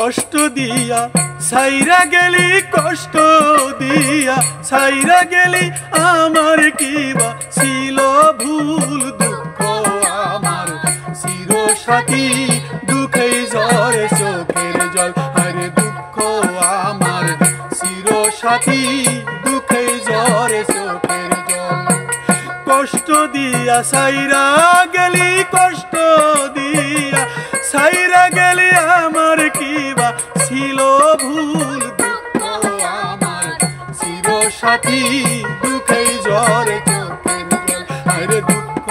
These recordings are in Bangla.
কষ্ট দিয়া ছাইরা গেলি, কষ্ট দিয়া ছাইরা গেলি, আমার কিবা ছিল ভুল। দুঃখ আমার চিরসাথী, দুঃখে ঝরে চোখের জল। আরে দুঃখ আমার চিরসাথী, দুঃখে ঝরে চোখের জল। কষ্ট দিয়া ছাইরা গেলি, কষ্ট দিয়া ছাইরা গেলি, আমার কিবা ছিল ভুল। দুঃখ আমার চিরসাথী, দুঃখে ঝরে চোখের জল। আরে দুঃখ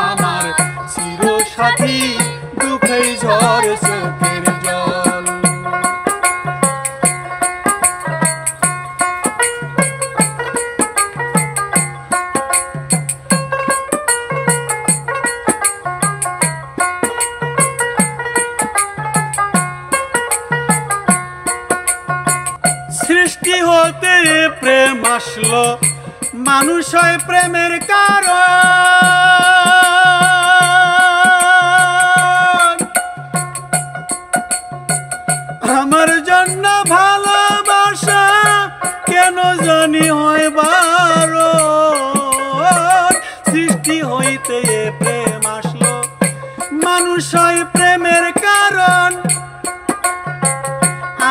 আমার চিরসাথী, দুঃখে ঝরে চোখের জল। সৃষ্টি হতে প্রেম আসলো, মানুষ হয় প্রেমের কারণ। আমার জন্য ভালোবাসা কেন জানি হয় বারণ। সৃষ্টি হইতে প্রেম আসলো, মানুষ হয় প্রেমের কারণ।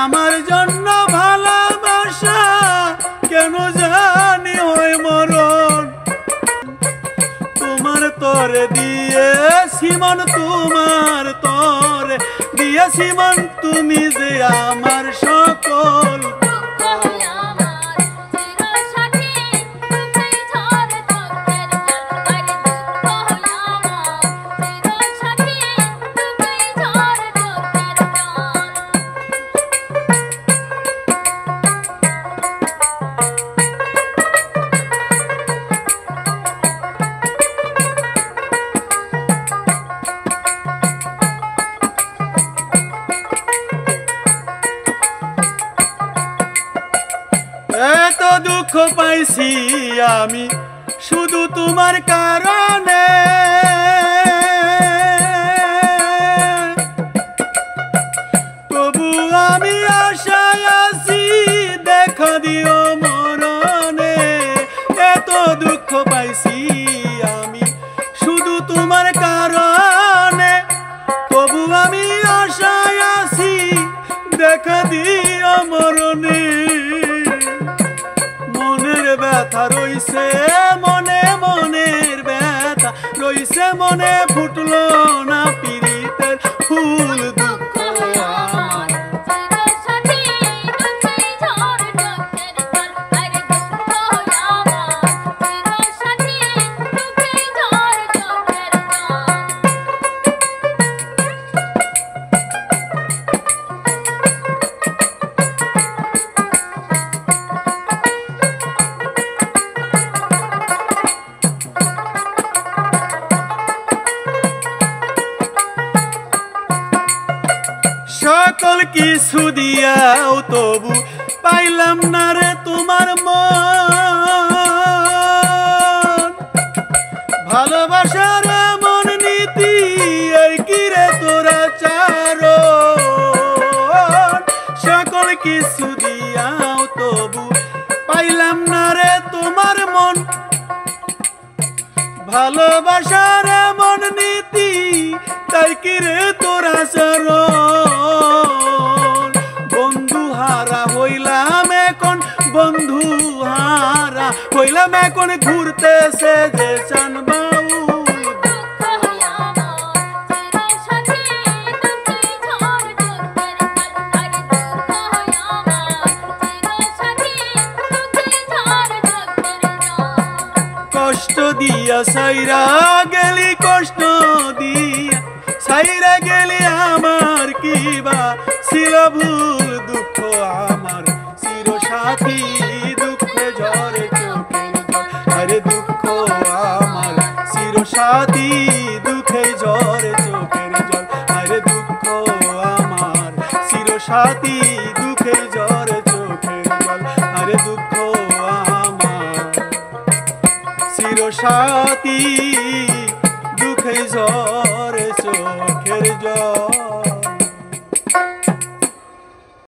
আমার জন্য ভালোবাসা কেন জানি হয় মরণ। তোমার তরে দিয়েছি মন, তোমার তরে দিয়েছি মন, তুমি যে আমার সকল। এত দুঃখ পাইছি আমি শুধু তোমার কারণে। তবু আমি আশায় আছি, দেখা দিও মরণে। এত দুঃখ পাইছি আমি শুধু তোমার কারণে। তবু আমি আশায় আছি, দেখা দিও মরণে। মনের ব্যথা রইছে মনে, মনের ব্যথা রইছে মনে, ফুটলো না পীড়িতের ফুল। দুঃখ আমার সকল কিছু দিয়াও তবু পাইলাম না রে তোমার মন। ভালোবাসার মন নীতি এই কি রে তোরা চারণ। সকল কিছু দিয়াও তবু পাইলাম না রে তোমার মন। ভালোবাসার মন নীতি তাই কি রে তোরা চারণ। বন্ধু হারা হইলাম এখন, বন্ধু হারা হইলাম এখন, ঘুরতেছে যে চান বাউল। কষ্ট দিয়া ছাইরা গেলি, কষ্ট দিয়া ছাইরা গেলি, আমার কিবা ছিল ভুল। দুঃখ আমার চিরসাথী, দুঃখে ঝরে চোখের জল। আরে দুঃখ আমার চিরসাথী, দুঃখে ঝরে চোখের জল। আরে দুঃখ আমার চিরসাথী, দুঃখে ঝরে চোখের জল। আরে দুঃখ আমার চিরসাথী, দুঃখে ঝরে চোখের জল।